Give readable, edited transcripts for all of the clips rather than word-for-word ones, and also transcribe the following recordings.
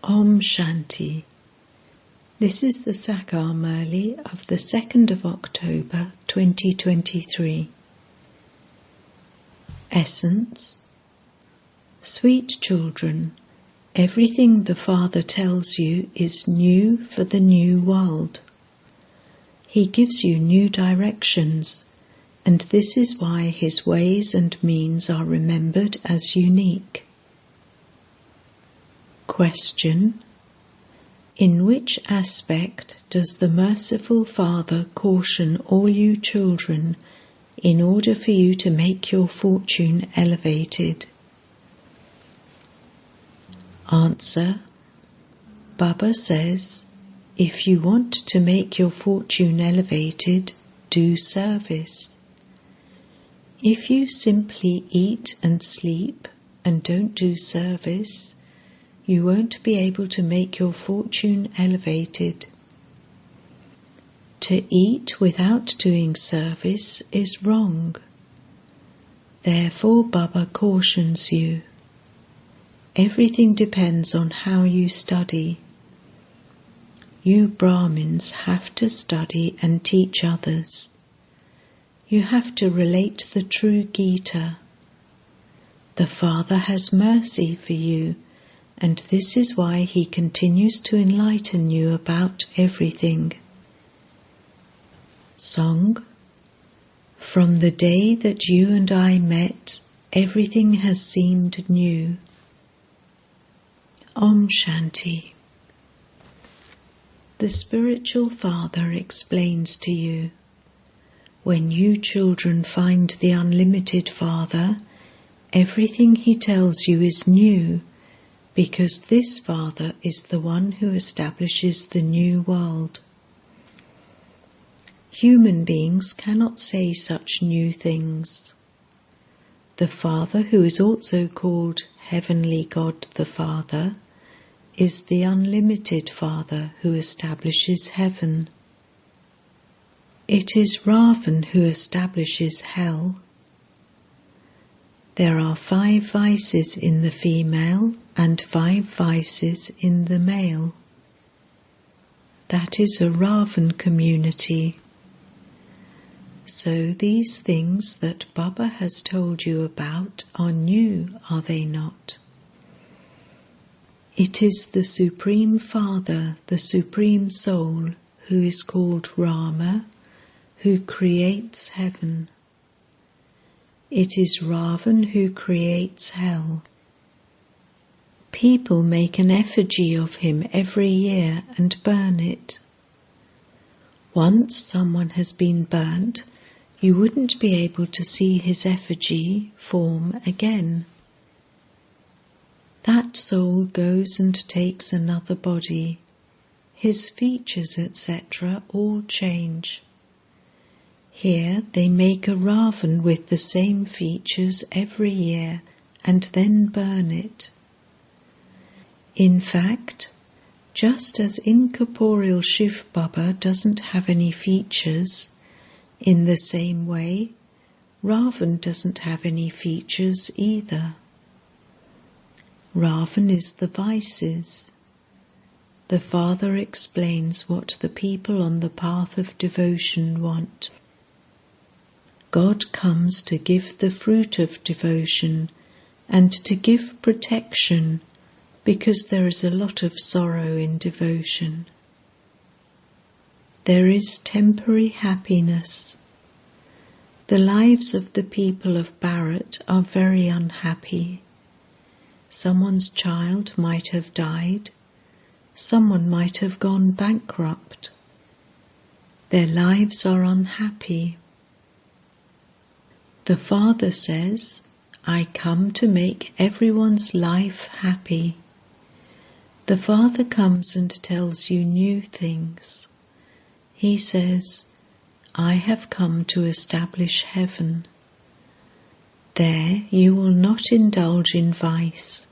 Om Shanti. This is the Sakar Murli of the 2nd of October 2023. Essence. Sweet children, everything the Father tells you is new for the new world. He gives you new directions, and this is why his ways and means are remembered as unique. Question: in which aspect does the merciful Father caution all you children in order for you to make your fortune elevated? Answer: Baba says, if you want to make your fortune elevated, do service. If you simply eat and sleep and don't do service, you won't be able to make your fortune elevated. To eat without doing service is wrong. Therefore, Baba cautions you. Everything depends on how you study. You Brahmins have to study and teach others. You have to relate the true Gita. The Father has mercy for you, and this is why he continues to enlighten you about everything. Song. From the day that you and I met, everything has seemed new. Om Shanti. The spiritual Father explains to you, when you children find the unlimited Father, everything he tells you is new, because this Father is the one who establishes the new world. Human beings cannot say such new things. The Father, who is also called Heavenly God the Father, is the unlimited Father who establishes heaven. It is Ravan who establishes hell. There are 5 vices in the female and 5 vices in the male. That is a Ravan community. So these things that Baba has told you about are new, are they not? It is the Supreme Father, the Supreme Soul, who is called Rama, who creates heaven. It is Ravan who creates hell. People make an effigy of him every year and burn it. Once someone has been burnt, you wouldn't be able to see his effigy form again. That soul goes and takes another body. His features, etc., all change. Here they make a Ravan with the same features every year and then burn it. In fact, just as incorporeal Shiv Baba doesn't have any features, in the same way, Ravan doesn't have any features either. Ravan is the vices. The Father explains what the people on the path of devotion want. God comes to give the fruit of devotion and to give protection, because there is a lot of sorrow in devotion. There is temporary happiness. The lives of the people of Bharat are very unhappy. Someone's child might have died. Someone might have gone bankrupt. Their lives are unhappy. The Father says, I come to make everyone's life happy. The Father comes and tells you new things. He says, I have come to establish heaven. There you will not indulge in vice.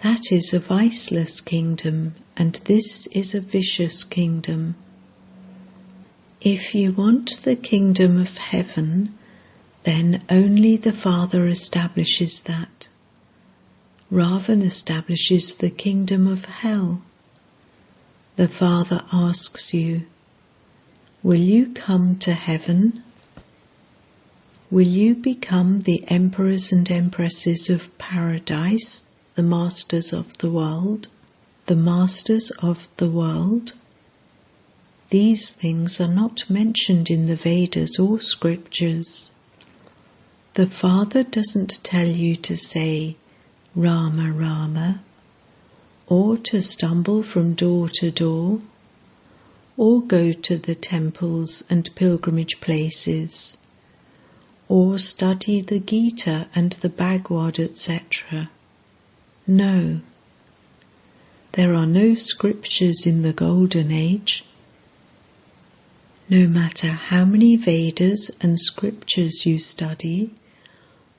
That is a viceless kingdom, and this is a vicious kingdom. If you want the kingdom of heaven, then only the Father establishes that. Ravan establishes the kingdom of hell. The Father asks you, will you come to heaven? Will you become the emperors and empresses of paradise, the masters of the world? The masters of the world? These things are not mentioned in the Vedas or scriptures. The Father doesn't tell you to say, Rama, Rama, or to stumble from door to door, or go to the temples and pilgrimage places, or study the Gita and the Bhagavad, etc. No. There are no scriptures in the Golden Age. No matter how many Vedas and scriptures you study,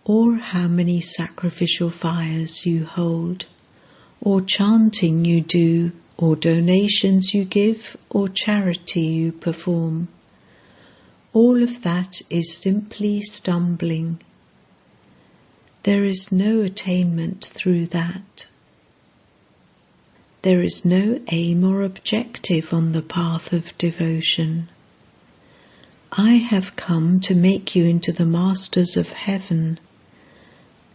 or how many sacrificial fires you hold, or chanting you do, or donations you give, or charity you perform, all of that is simply stumbling. There is no attainment through that. There is no aim or objective on the path of devotion. I have come to make you into the masters of heaven.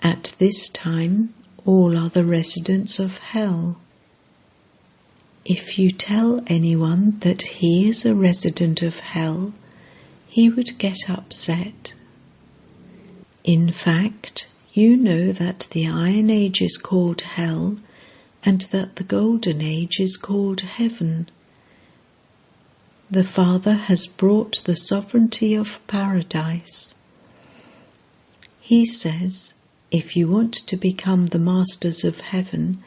At this time, all are the residents of hell. If you tell anyone that he is a resident of hell, he would get upset. In fact, you know that the Iron Age is called hell and that the Golden Age is called heaven. The Father has brought the sovereignty of paradise. He says, if you want to become the masters of heaven,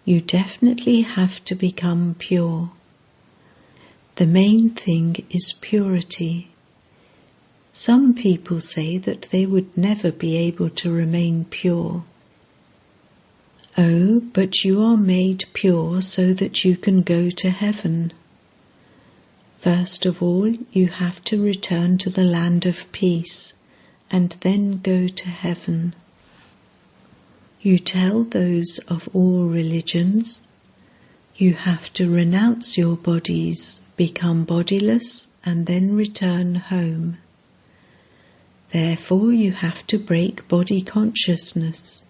you definitely have to become pure. The main thing is purity. Some people say that they would never be able to remain pure. Oh, but you are made pure so that you can go to heaven. First of all, you have to return to the land of peace, and then go to heaven. You tell those of all religions, you have to renounce your bodies, become bodiless, and then return home. Therefore, you have to break body consciousness.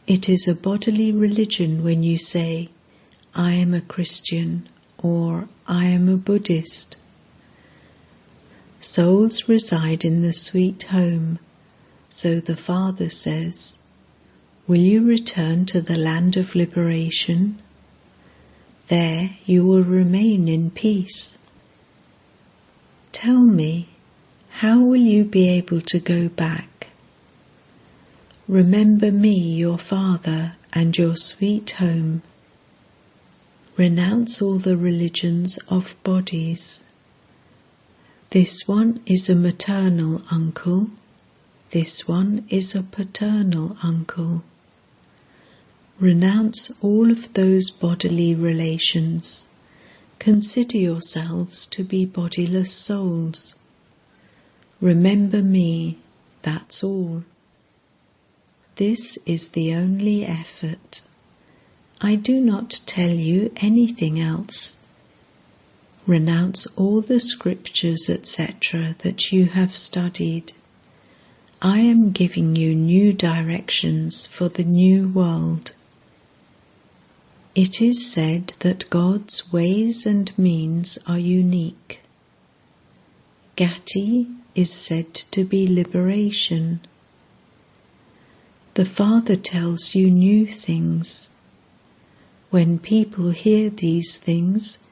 It is a bodily religion when you say, I am a Christian, or I am a Buddhist. Souls reside in the sweet home, so the Father says, will you return to the land of liberation? There you will remain in peace. Tell me, how will you be able to go back? Remember me, your Father, and your sweet home. Renounce all the religions of bodies. This one is a maternal uncle. This one is a paternal uncle. Renounce all of those bodily relations. Consider yourselves to be bodiless souls. Remember me, that's all. This is the only effort. I do not tell you anything else. Renounce all the scriptures, etc. that you have studied. I am giving you new directions for the new world. It is said that God's ways and means are unique. Gati is said to be liberation. The Father tells you new things. When people hear these things,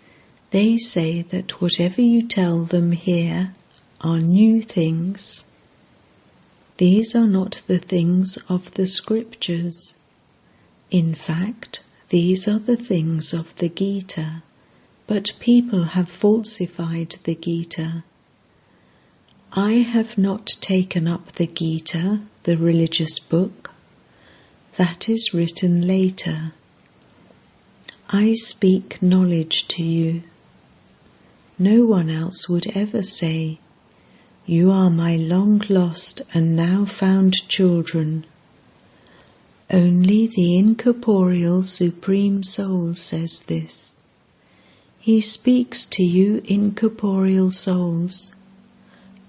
they say that whatever you tell them here are new things. These are not the things of the scriptures. In fact, these are the things of the Gita, but people have falsified the Gita. I have not taken up the Gita, the religious book. That is written later. I speak knowledge to you. No one else would ever say, you are my long lost and now found children. Only the incorporeal Supreme Soul says this. He speaks to you incorporeal souls.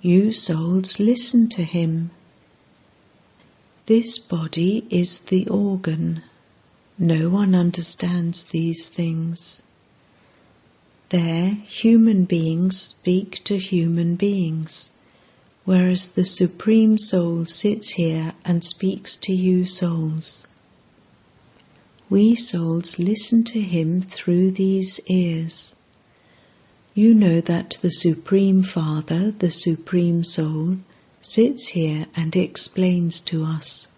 You souls listen to him. This body is the organ. No one understands these things. There, human beings speak to human beings, whereas the Supreme Soul sits here and speaks to you souls. We souls listen to him through these ears. You know that the Supreme Father, the Supreme Soul, sits here and explains to us.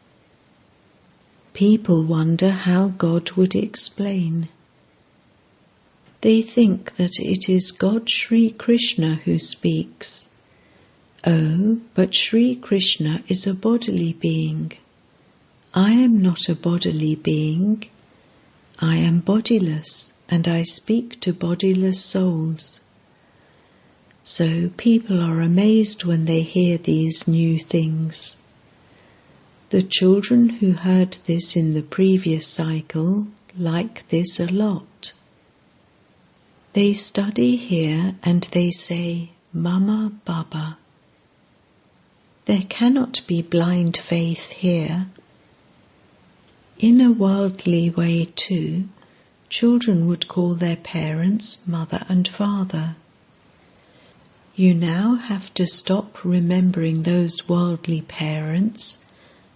People wonder how God would explain. They think that it is God Sri Krishna who speaks. Oh, but Sri Krishna is a bodily being. I am not a bodily being. I am bodiless, and I speak to bodiless souls. So people are amazed when they hear these new things. The children who heard this in the previous cycle like this a lot. They study here and they say, Mama, Baba. There cannot be blind faith here. In a worldly way too, children would call their parents mother and father. You now have to stop remembering those worldly parents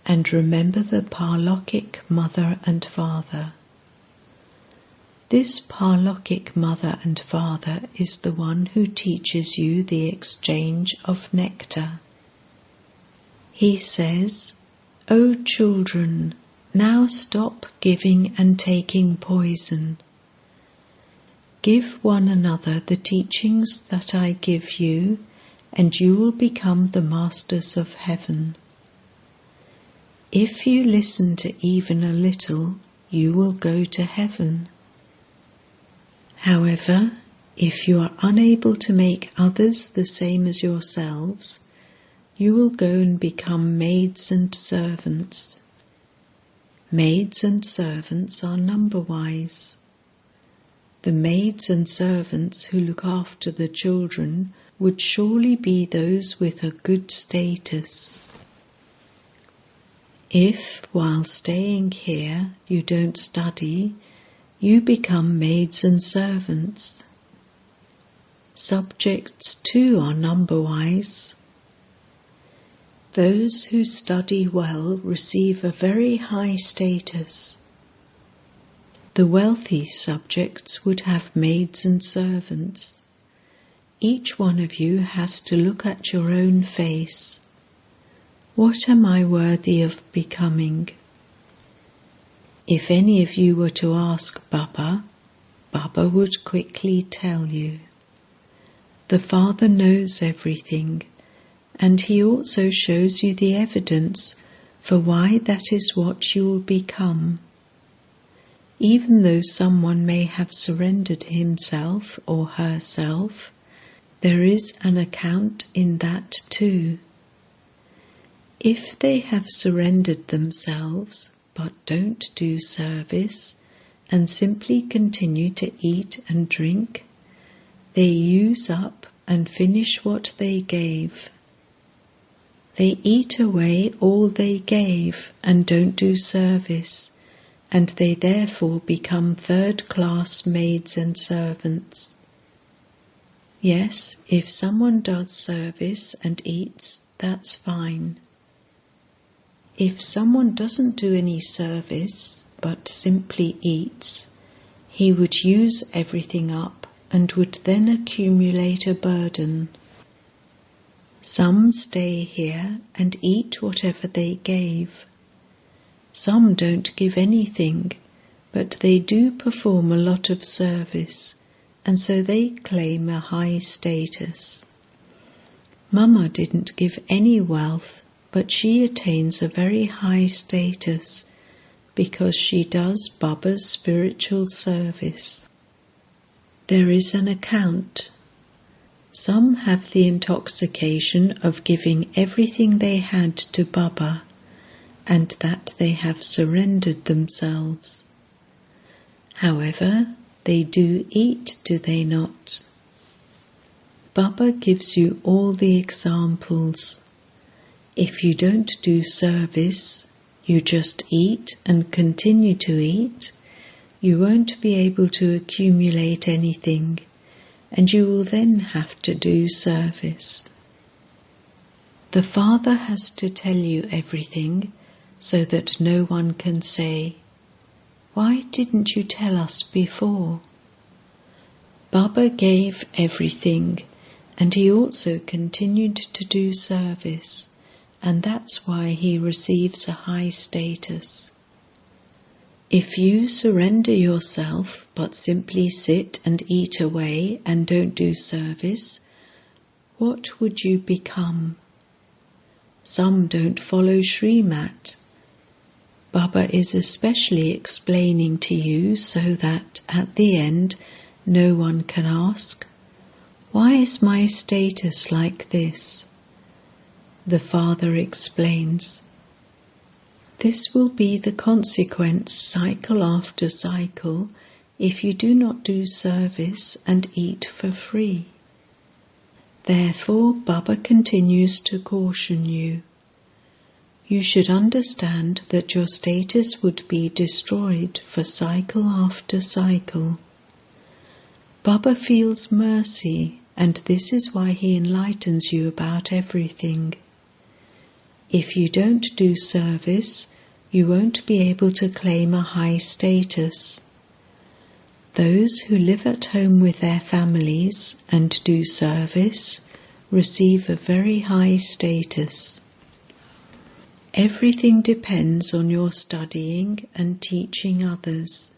and remember the Parlokik mother and father. This Parlokik mother and father is the one who teaches you the exchange of nectar. He says, O children, now stop giving and taking poison. Give one another the teachings that I give you, and you will become the masters of heaven. If you listen to even a little, you will go to heaven. However, if you are unable to make others the same as yourselves, you will go and become maids and servants. Maids and servants are number-wise. The maids and servants who look after the children would surely be those with a good status. If, while staying here, you don't study, you become maids and servants. Subjects too are number-wise. Those who study well receive a very high status. The wealthy subjects would have maids and servants. Each one of you has to look at your own face. What am I worthy of becoming? If any of you were to ask Baba, Baba would quickly tell you. The Father knows everything, and he also shows you the evidence for why that is what you will become. Even though someone may have surrendered himself or herself, there is an account in that too. If they have surrendered themselves but don't do service and simply continue to eat and drink, they use up and finish what they gave. They eat away all they gave and don't do service, and they therefore become third-class maids and servants. Yes, if someone does service and eats, that's fine. If someone doesn't do any service, but simply eats, he would use everything up and would then accumulate a burden. Some stay here and eat whatever they gave. Some don't give anything, but they do perform a lot of service, and so they claim a high status. Mama didn't give any wealth, but she attains a very high status because she does Baba's spiritual service. There is an account. Some have the intoxication of giving everything they had to Baba, and that they have surrendered themselves. However, they do eat, do they not? Baba gives you all the examples. If you don't do service, you just eat and continue to eat, you won't be able to accumulate anything, and you will then have to do service. The Father has to tell you everything so that no one can say, "Why didn't you tell us before?" Baba gave everything, and he also continued to do service, and that's why he receives a high status. If you surrender yourself but simply sit and eat away and don't do service, what would you become? Some don't follow Srimat. Baba is especially explaining to you so that at the end no one can ask, "Why is my status like this?" The Father explains, "This will be the consequence cycle after cycle if you do not do service and eat for free." Therefore, Baba continues to caution you. You should understand that your status would be destroyed for cycle after cycle. Baba feels mercy, and this is why he enlightens you about everything. If you don't do service, you won't be able to claim a high status. Those who live at home with their families and do service receive a very high status. Everything depends on your studying and teaching others.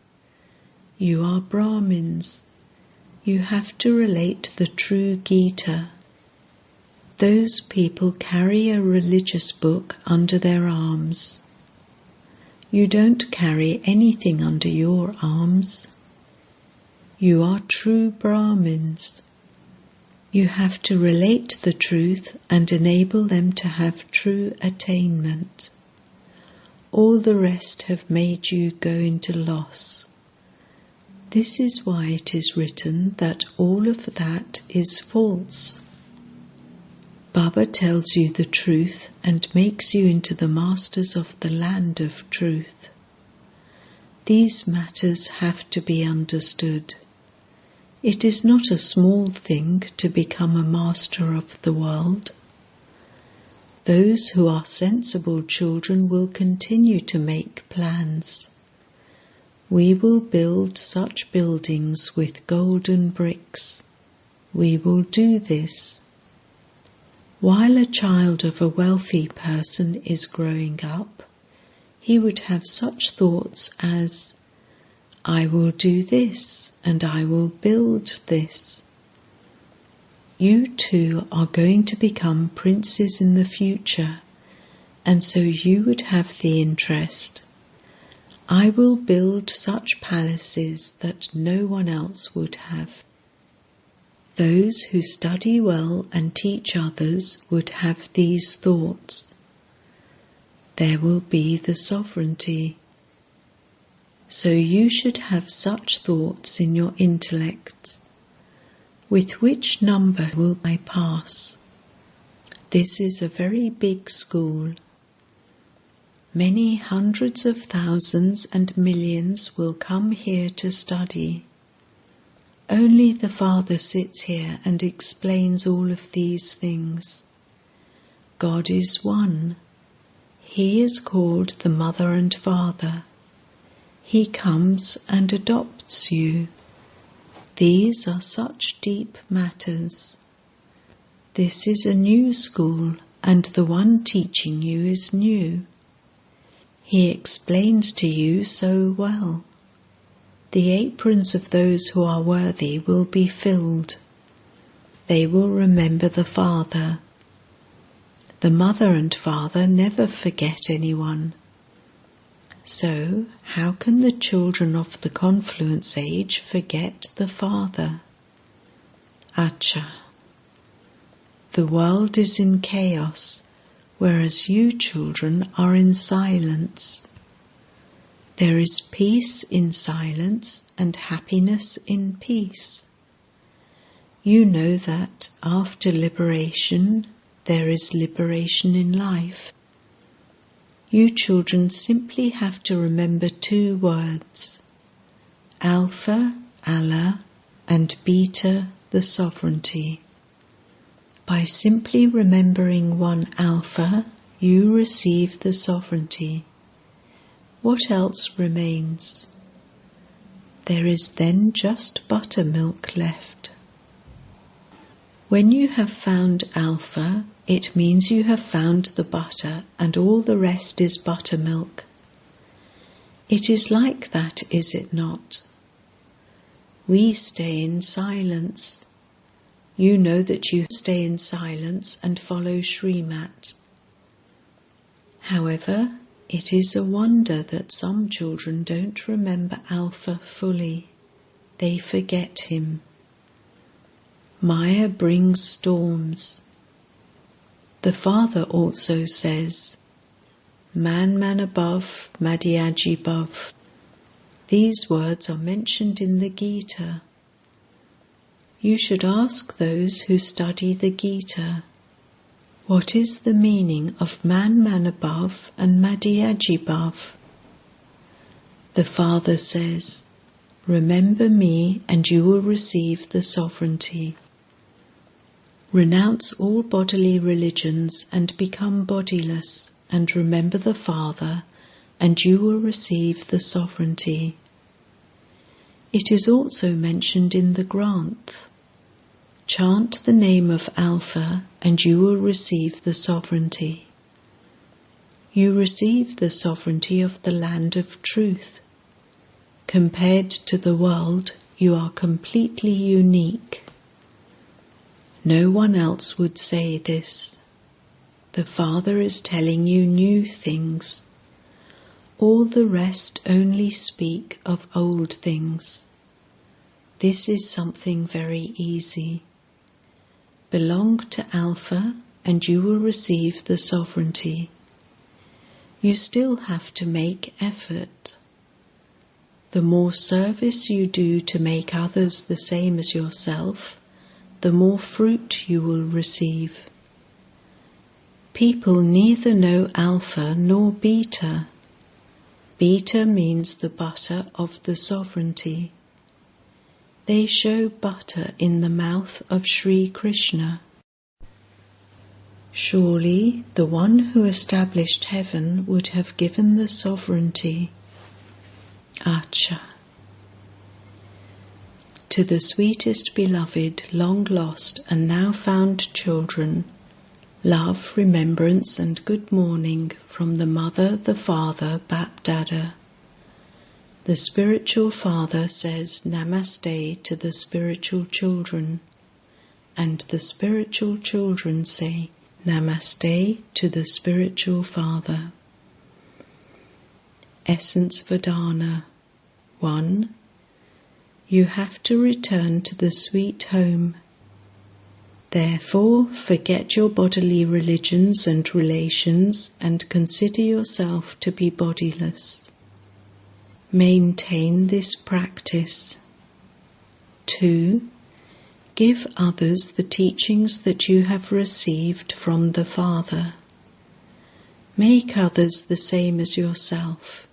You are Brahmins. You have to relate the true Gita. Those people carry a religious book under their arms. You don't carry anything under your arms. You are true Brahmins. You have to relate the truth and enable them to have true attainment. All the rest have made you go into loss. This is why it is written that all of that is false. Baba tells you the truth and makes you into the masters of the land of truth. These matters have to be understood. It is not a small thing to become a master of the world. Those who are sensible children will continue to make plans. We will build such buildings with golden bricks. We will do this. While a child of a wealthy person is growing up, he would have such thoughts as, "I will do this and I will build this." You too are going to become princes in the future, and so you would have the interest. I will build such palaces that no one else would have. Those who study well and teach others would have these thoughts. There will be the sovereignty. So you should have such thoughts in your intellects. With which number will I pass? This is a very big school. Many hundreds of thousands and millions will come here to study. Only the Father sits here and explains all of these things. God is one. He is called the Mother and Father. He comes and adopts you. These are such deep matters. This is a new school, and the one teaching you is new. He explains to you so well. The aprons of those who are worthy will be filled. They will remember the Father. The Mother and Father never forget anyone. So, how can the children of the confluence age forget the Father? Acha. The world is in chaos, whereas you children are in silence. There is peace in silence and happiness in peace. You know that after liberation, there is liberation in life. You children simply have to remember 2 words, Alpha, Allah, and Beta, the sovereignty. By simply remembering one Alpha, you receive the sovereignty. What else remains? There is then just buttermilk left. When you have found Alpha, it means you have found the butter and all the rest is buttermilk. It is like that, is it not? We stay in silence. You know that you stay in silence and follow Srimat. However, it is a wonder that some children don't remember Alpha fully. They forget him. Maya brings storms. The Father also says, Man above, Madhyaji above. These words are mentioned in the Gita. You should ask those who study the Gita, what is the meaning of man above and Madhyaji above? The Father says, remember me and you will receive the sovereignty. Renounce all bodily religions and become bodiless, and remember the Father, and you will receive the sovereignty. It is also mentioned in the Granth. Chant the name of Alpha, and you will receive the sovereignty. You receive the sovereignty of the land of truth. Compared to the world, you are completely unique. No one else would say this. The Father is telling you new things. All the rest only speak of old things. This is something very easy. Belong to Alpha and you will receive the sovereignty. You still have to make effort. The more service you do to make others the same as yourself, the more fruit you will receive. People neither know Alpha nor Beta. Beta means the butter of the sovereignty. They show butter in the mouth of Sri Krishna. Surely the one who established heaven would have given the sovereignty. Acha. To the sweetest beloved, long lost and now found children, love, remembrance and good morning from the Mother, the Father, Bap Dada. The spiritual father says Namaste to the spiritual children, and the spiritual children say Namaste to the spiritual father. Essence Vedana 1. You have to return to the sweet home. Therefore, forget your bodily religions and relations and consider yourself to be bodiless. Maintain this practice. 2. Give others the teachings that you have received from the Father. Make others the same as yourself.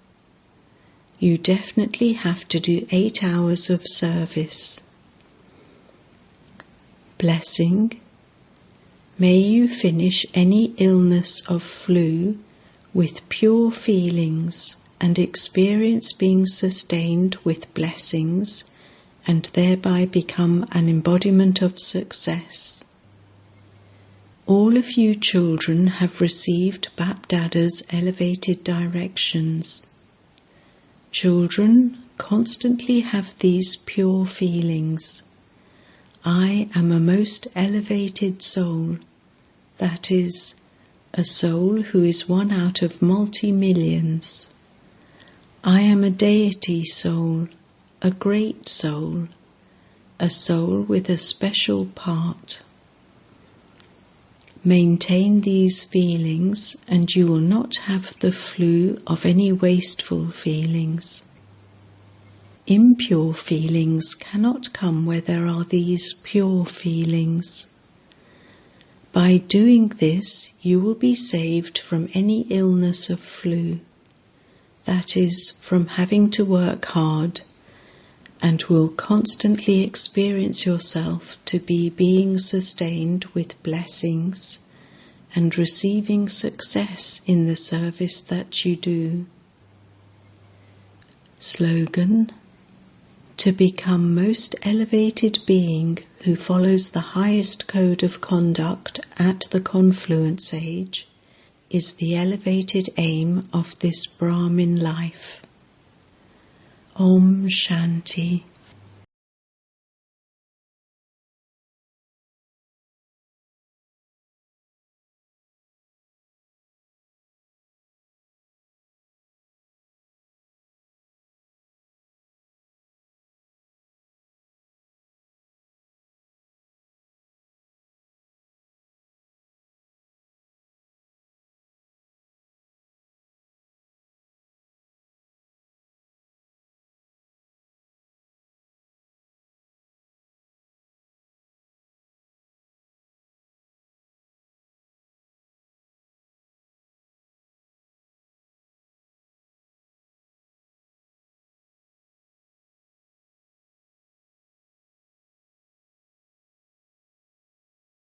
You definitely have to do 8 hours of service. Blessing. May you finish any illness of flu with pure feelings and experience being sustained with blessings and thereby become an embodiment of success. All of you children have received Bap Dada's elevated directions. Children constantly have these pure feelings. I am a most elevated soul, that is, a soul who is one out of multi-millions. I am a deity soul, a great soul, a soul with a special part. Maintain these feelings and you will not have the flu of any wasteful feelings. Impure feelings cannot come where there are these pure feelings. By doing this, you will be saved from any illness of flu, that is, from having to work hard, and will constantly experience yourself to be being sustained with blessings and receiving success in the service that you do. Slogan: to become most elevated being who follows the highest code of conduct at the confluence age is the elevated aim of this Brahmin life. Om Shanti.